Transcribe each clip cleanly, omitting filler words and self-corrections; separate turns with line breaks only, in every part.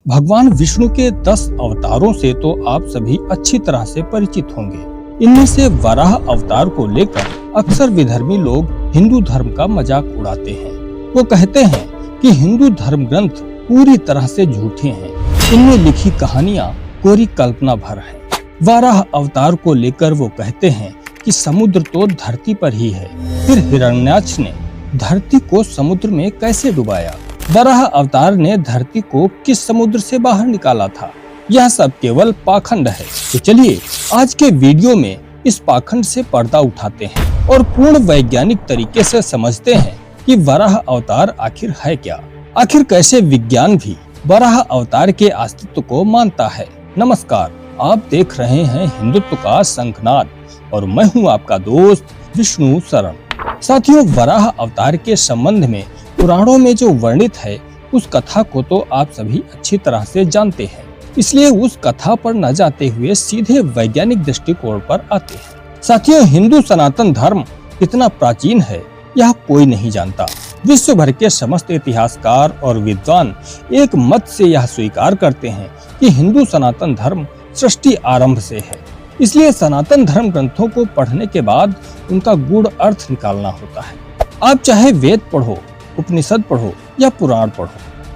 भगवान विष्णु के 10 अवतारों से तो आप सभी अच्छी तरह से परिचित होंगे। इनमें से वराह अवतार को लेकर अक्सर विधर्मी लोग हिंदू धर्म का मजाक उड़ाते हैं। वो कहते हैं कि हिंदू धर्म ग्रंथ पूरी तरह से झूठे हैं, इनमें लिखी कहानियां कोरी कल्पना भर है। वराह अवतार को लेकर वो कहते हैं कि समुद्र तो धरती पर ही है, फिर हिरण्याक्ष ने धरती को समुद्र में कैसे डुबाया? वराह अवतार ने धरती को किस समुद्र से बाहर निकाला था? यह सब केवल पाखंड है। तो चलिए आज के वीडियो में इस पाखंड से पर्दा उठाते हैं और पूर्ण वैज्ञानिक तरीके से समझते हैं कि वराह अवतार आखिर है क्या। आखिर कैसे विज्ञान भी वराह अवतार के अस्तित्व को मानता है। नमस्कार, आप देख रहे हैं हिंदुत्व का शंखनाद और मैं हूं आपका दोस्त विष्णु शरण। साथियों, वराह अवतार के संबंध में पुराणों में जो वर्णित है उस कथा को तो आप सभी अच्छी तरह से जानते हैं, इसलिए उस कथा पर न जाते हुए सीधे वैज्ञानिक दृष्टिकोण पर आते हैं। साथियों, हिंदू सनातन धर्म कितना प्राचीन है यह कोई नहीं जानता। विश्व भर के समस्त इतिहासकार और विद्वान एक मत से यह स्वीकार करते हैं कि हिंदू सनातन धर्म सृष्टि आरंभ से है। इसलिए सनातन धर्म ग्रंथों को पढ़ने के बाद उनका गूढ़ अर्थ निकालना होता है। आप चाहे वेद पढ़ो, उपनिषद पढ़ो या पुराण पढ़ो,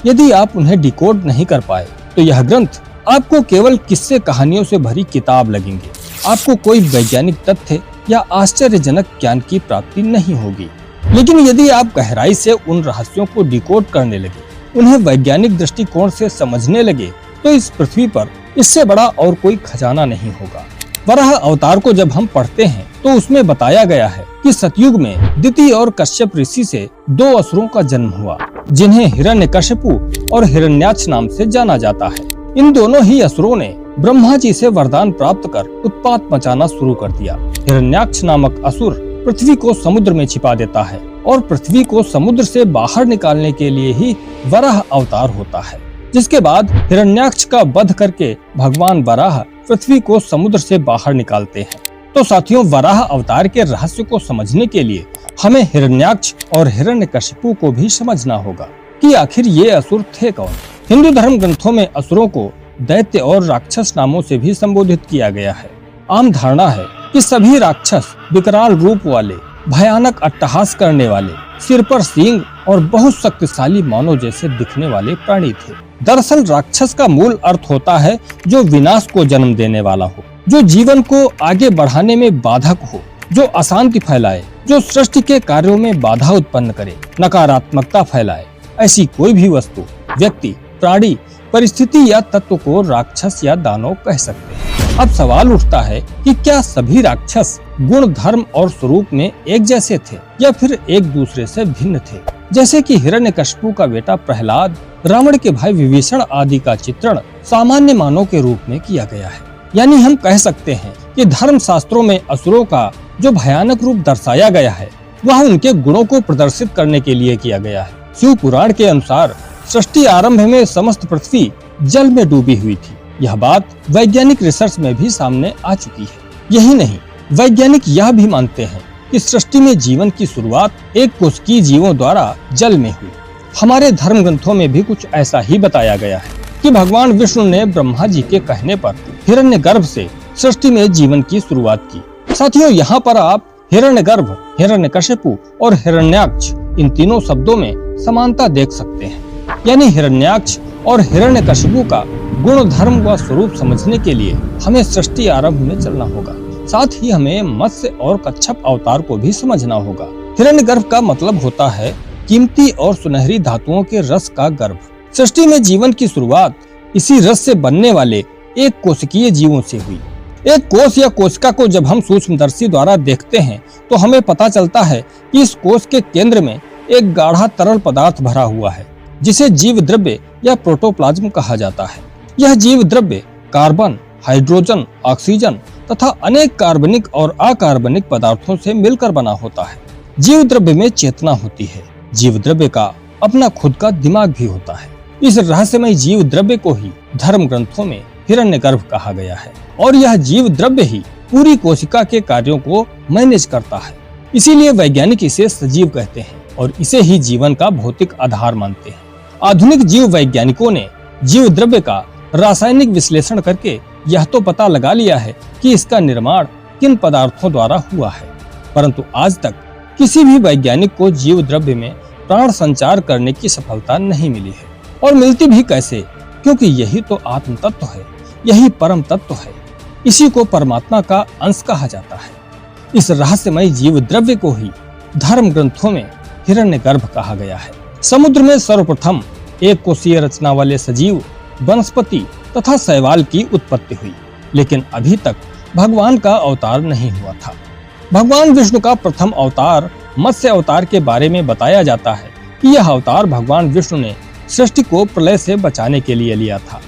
यदि आप उन्हें डिकोड नहीं कर पाए तो यह ग्रंथ आपको केवल किस्से कहानियों से भरी किताब लगेंगे। आपको कोई वैज्ञानिक तथ्य या आश्चर्यजनक ज्ञान की प्राप्ति नहीं होगी। लेकिन यदि आप गहराई से उन रहस्यों को डिकोड करने लगे, उन्हें वैज्ञानिक दृष्टिकोण से समझने लगे, तो इस पृथ्वी पर इससे बड़ा और कोई खजाना नहीं होगा। वराह अवतार को जब हम पढ़ते हैं तो उसमें बताया गया है कि सतयुग में दिति और कश्यप ऋषि से 2 असुरों का जन्म हुआ, जिन्हें हिरण्यकशिपु और हिरण्याक्ष नाम से जाना जाता है। इन दोनों ही असुरों ने ब्रह्मा जी से वरदान प्राप्त कर उत्पात मचाना शुरू कर दिया। हिरण्याक्ष नामक असुर पृथ्वी को समुद्र में छिपा देता है और पृथ्वी को समुद्र से बाहर निकालने के लिए ही वराह अवतार होता है। जिसके बाद हिरण्याक्ष का वध करके भगवान वराह पृथ्वी को समुद्र से बाहर निकालते हैं। तो साथियों, वराह अवतार के रहस्य को समझने के लिए हमें हिरण्याक्ष और हिरण्यकशिपु को भी समझना होगा कि आखिर ये असुर थे कौन। हिंदू धर्म ग्रंथों में असुरों को दैत्य और राक्षस नामों से भी संबोधित किया गया है। आम धारणा है कि सभी राक्षस विकराल रूप वाले, भयानक अट्टहास करने वाले, सिर पर सींग और बहुत शक्तिशाली मानव जैसे दिखने वाले प्राणी थे। दरअसल राक्षस का मूल अर्थ होता है जो विनाश को जन्म देने वाला हो, जो जीवन को आगे बढ़ाने में बाधक हो, जो अशांति फैलाए, जो सृष्टि के कार्यों में बाधा उत्पन्न करे, नकारात्मकता फैलाए। ऐसी कोई भी वस्तु, व्यक्ति, प्राणी, परिस्थिति या तत्व को राक्षस या दानव कह सकते हैं। अब सवाल उठता है कि क्या सभी राक्षस गुण, धर्म और स्वरूप में एक जैसे थे या फिर एक दूसरे से भिन्न थे? जैसे कि हिरण्यकशिपु का बेटा प्रहलाद, रावण के भाई विभीषण आदि का चित्रण सामान्य मानव के रूप में किया गया है। यानी हम कह सकते हैं कि धर्म शास्त्रों में असुरों का जो भयानक रूप दर्शाया गया है वह उनके गुणों को प्रदर्शित करने के लिए किया गया है। शिव पुराण के अनुसार सृष्टि आरंभ में समस्त पृथ्वी जल में डूबी हुई थी। यह बात वैज्ञानिक रिसर्च में भी सामने आ चुकी है। यही नहीं, वैज्ञानिक यह भी मानते हैं कि सृष्टि में जीवन की शुरुआत एक कोशिकीय जीवों द्वारा जल में हुई। हमारे धर्म ग्रंथों में भी कुछ ऐसा ही बताया गया है कि भगवान विष्णु ने ब्रह्मा जी के कहने पर हिरण्यगर्भ से सृष्टि में जीवन की शुरुआत की। साथियों, यहाँ पर आप हिरण्यगर्भ, हिरण्यकशिपु और हिरण्याक्ष इन तीनों शब्दों में समानता देख सकते हैं। यानी हिरण्याक्ष और हिरण्यकशिपु का गुण, धर्म व स्वरूप समझने के लिए हमें सृष्टि आरंभ में चलना होगा। साथ ही हमें मत्स्य और कच्छप अवतार को भी समझना होगा। हिरण्यगर्भ का मतलब होता है कीमती और सुनहरी धातुओं के रस का गर्भ। सृष्टि में जीवन की शुरुआत इसी रस से बनने वाले एक कोशिकीय जीवों से हुई। एक कोश या कोशिका को जब हम सूक्ष्मदर्शी द्वारा देखते हैं तो हमें पता चलता है कि इस कोश के केंद्र में एक गाढ़ा तरल पदार्थ भरा हुआ है, जिसे जीव द्रव्य या प्रोटोप्लाज्म कहा जाता है। यह जीव द्रव्य कार्बन, हाइड्रोजन, ऑक्सीजन तथा अनेक कार्बनिक और अकार्बनिक पदार्थों से मिलकर बना होता है। जीव द्रव्य में चेतना होती है। जीव द्रव्य का अपना खुद का दिमाग भी होता है। इस रहस्यमय जीव द्रव्य को ही धर्म ग्रंथों में हिरण्यगर्भ कहा गया है और यह जीव द्रव्य ही पूरी कोशिका के कार्यों को मैनेज करता है। इसीलिए वैज्ञानिक इसे सजीव कहते हैं और इसे ही जीवन का भौतिक आधार मानते हैं। आधुनिक जीव वैज्ञानिकों ने जीव द्रव्य का रासायनिक विश्लेषण करके यह तो पता लगा लिया है कि इसका निर्माण किन पदार्थों द्वारा हुआ है, परंतु आज तक किसी भी वैज्ञानिक को जीव द्रव्य में प्राण संचार करने की सफलता नहीं मिली है। और मिलती भी कैसे, क्योंकि यही तो आत्म तत्व है, यही परम तत्व है, इसी को परमात्मा का अंश कहा जाता है। इस रहस्यमय जीव द्रव्य को ही धर्म ग्रंथों में हिरण्यगर्भ कहा गया है। समुद्र में सर्वप्रथम एक कोशीय रचना वाले सजीव, वनस्पति तथा शैवाल की उत्पत्ति हुई, लेकिन अभी तक भगवान का अवतार नहीं हुआ था। भगवान विष्णु का प्रथम अवतार मत्स्य अवतार के बारे में बताया जाता है कि यह अवतार भगवान विष्णु ने सृष्टि को प्रलय से बचाने के लिए लिया था।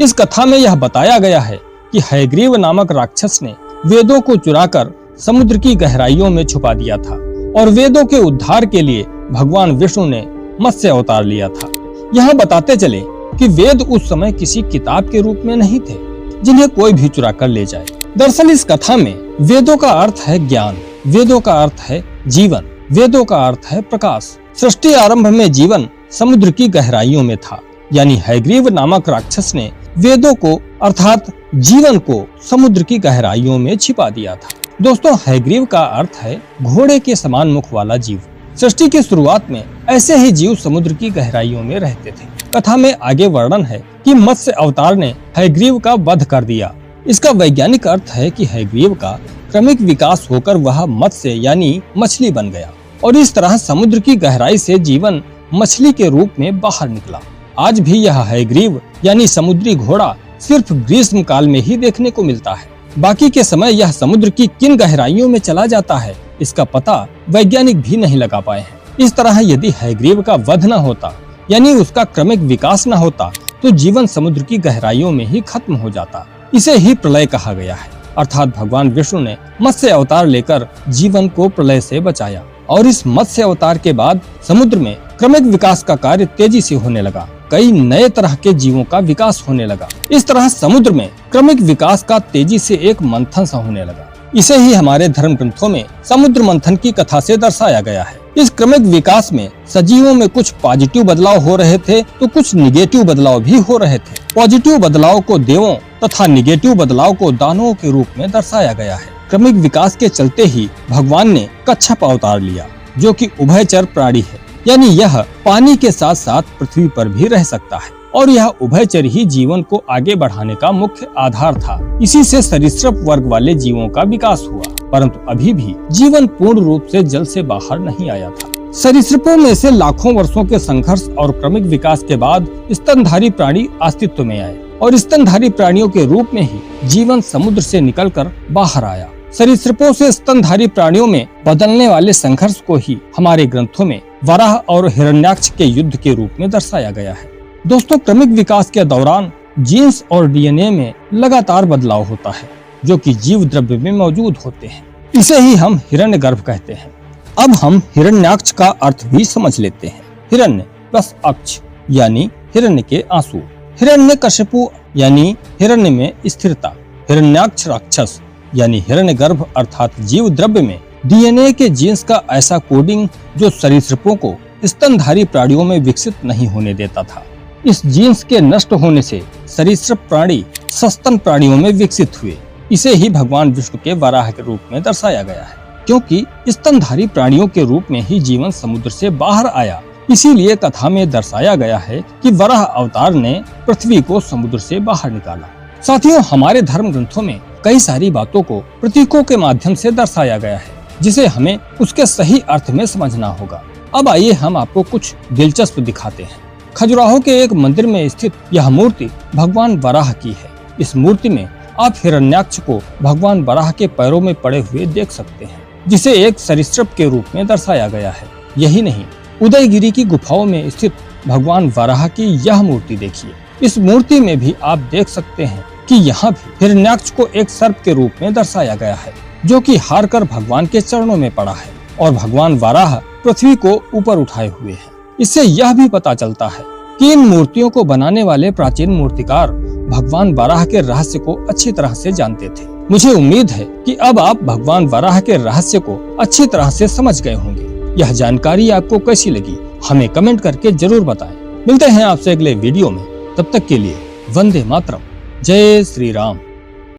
इस कथा में यह बताया गया है कि हयग्रीव नामक राक्षस ने वेदों को चुराकर समुद्र की गहराइयों में छुपा दिया था और वेदों के उद्धार के लिए भगवान विष्णु ने मत्स्य अवतार लिया था। यहाँ बताते चले कि वेद उस समय किसी किताब के रूप में नहीं थे जिन्हें कोई भी चुरा कर ले जाए। दरअसल इस कथा में वेदों का अर्थ है ज्ञान, वेदों का अर्थ है जीवन, वेदों का अर्थ है प्रकाश। सृष्टि आरंभ में जीवन समुद्र की गहराइयों में था, यानी हयग्रीव नामक राक्षस ने वेदों को अर्थात जीवन को समुद्र की गहराइयों में छिपा दिया था। दोस्तों, हयग्रीव का अर्थ है घोड़े के समान मुख वाला जीव। सृष्टि की शुरुआत में ऐसे ही जीव समुद्र की गहराइयों में रहते थे। कथा में आगे वर्णन है कि मत्स्य अवतार ने हयग्रीव का वध कर दिया। इसका वैज्ञानिक अर्थ है कि हयग्रीव का क्रमिक विकास होकर वह मत्स्य यानी मछली बन गया और इस तरह समुद्र की गहराई से जीवन मछली के रूप में बाहर निकला। आज भी यह हयग्रीव यानी समुद्री घोड़ा सिर्फ ग्रीष्म काल में ही देखने को मिलता है। बाकी के समय यह समुद्र की किन गहराइयों में चला जाता है, इसका पता वैज्ञानिक भी नहीं लगा पाए हैं। इस तरह यदि हयग्रीव का वध न होता यानी उसका क्रमिक विकास न होता तो जीवन समुद्र की गहराइयों में ही खत्म हो जाता। इसे ही प्रलय कहा गया है, अर्थात भगवान विष्णु ने मत्स्य अवतार लेकर जीवन को प्रलय से बचाया और इस मत्स्य अवतार के बाद समुद्र में क्रमिक विकास का कार्य तेजी से होने लगा। कई नए तरह के जीवों का विकास होने लगा। इस तरह समुद्र में क्रमिक विकास का तेजी से एक मंथन सा होने लगा। इसे ही हमारे धर्म ग्रंथों में समुद्र मंथन की कथा से दर्शाया गया है। इस क्रमिक विकास में सजीवों में कुछ पॉजिटिव बदलाव हो रहे थे तो कुछ निगेटिव बदलाव भी हो रहे थे। पॉजिटिव बदलाव को देवों तथा निगेटिव बदलाव को दानवों के रूप में दर्शाया गया है। क्रमिक विकास के चलते ही भगवान ने कच्छप अवतार लिया, जो कि उभयचर प्राणी है, यानी यह पानी के साथ साथ पृथ्वी पर भी रह सकता है और यह उभयचर ही जीवन को आगे बढ़ाने का मुख्य आधार था। इसी से सरीसृप वर्ग वाले जीवों का विकास हुआ, परंतु अभी भी जीवन पूर्ण रूप से जल से बाहर नहीं आया था। सरीसृपों में से लाखों वर्षों के संघर्ष और क्रमिक विकास के बाद स्तनधारी प्राणी अस्तित्व में आए और स्तनधारी प्राणियों के रूप में ही जीवन समुद्र से निकलकर बाहर आया। सरीसृपों से स्तनधारी प्राणियों में बदलने वाले संघर्ष को ही हमारे ग्रंथों में वराह और हिरण्याक्ष के युद्ध के रूप में दर्शाया गया है। दोस्तों, क्रमिक विकास के दौरान जीन्स और डीएनए में लगातार बदलाव होता है, जो कि जीव द्रव्य में मौजूद होते हैं। इसे ही हम हिरण्यगर्भ कहते हैं। अब हम हिरण्याक्ष का अर्थ भी समझ लेते हैं। हिरण्य प्लस अक्ष यानी हिरण्य के आंसू, हिरण्यकशिपु यानी हिरण्य में स्थिरता, हिरण्याक्ष राक्षस यानी हिरण्यगर्भ अर्थात जीव द्रव्य में डीएनए के जीन्स का ऐसा कोडिंग जो सरीसृपों को स्तनधारी प्राणियों में विकसित नहीं होने देता था। इस जीन्स के नष्ट होने से सरीसृप प्राणी सस्तन प्राणियों में विकसित हुए। इसे ही भगवान विष्णु के वराह के रूप में दर्शाया गया है, क्योंकि स्तनधारी प्राणियों के रूप में ही जीवन समुद्र से बाहर आया। इसीलिए कथा में दर्शाया गया है कि वराह अवतार ने पृथ्वी को समुद्र से बाहर निकाला। साथियों, हमारे धर्म ग्रंथों में कई सारी बातों को प्रतीकों के माध्यम से दर्शाया गया है, जिसे हमें उसके सही अर्थ में समझना होगा। अब आइए हम आपको कुछ दिलचस्प दिखाते हैं। खजुराहो के एक मंदिर में स्थित यह मूर्ति भगवान वराह की है। इस मूर्ति में आप हिरण्याक्ष को भगवान वराह के पैरों में पड़े हुए देख सकते हैं, जिसे एक सरीसृप के रूप में दर्शाया गया है। यही नहीं, उदयगिरी की गुफाओं में स्थित भगवान वराह की यह मूर्ति देखिए। इस मूर्ति में भी आप देख सकते हैं कि यहाँ भी हिरण्याक्ष को एक सर्प के रूप में दर्शाया गया है, जो कि हार कर भगवान के चरणों में पड़ा है और भगवान वराह पृथ्वी को ऊपर उठाए हुए हैं। इससे यह भी पता चलता है कि इन मूर्तियों को बनाने वाले प्राचीन मूर्तिकार भगवान वराह के रहस्य को अच्छी तरह से जानते थे। मुझे उम्मीद है कि अब आप भगवान वराह के रहस्य को अच्छी तरह से समझ गए होंगे। यह जानकारी आपको कैसी लगी, हमें कमेंट करके जरूर बताएं। मिलते हैं आपसे अगले वीडियो में। तब तक के लिए वंदे मातरम। जय श्री राम।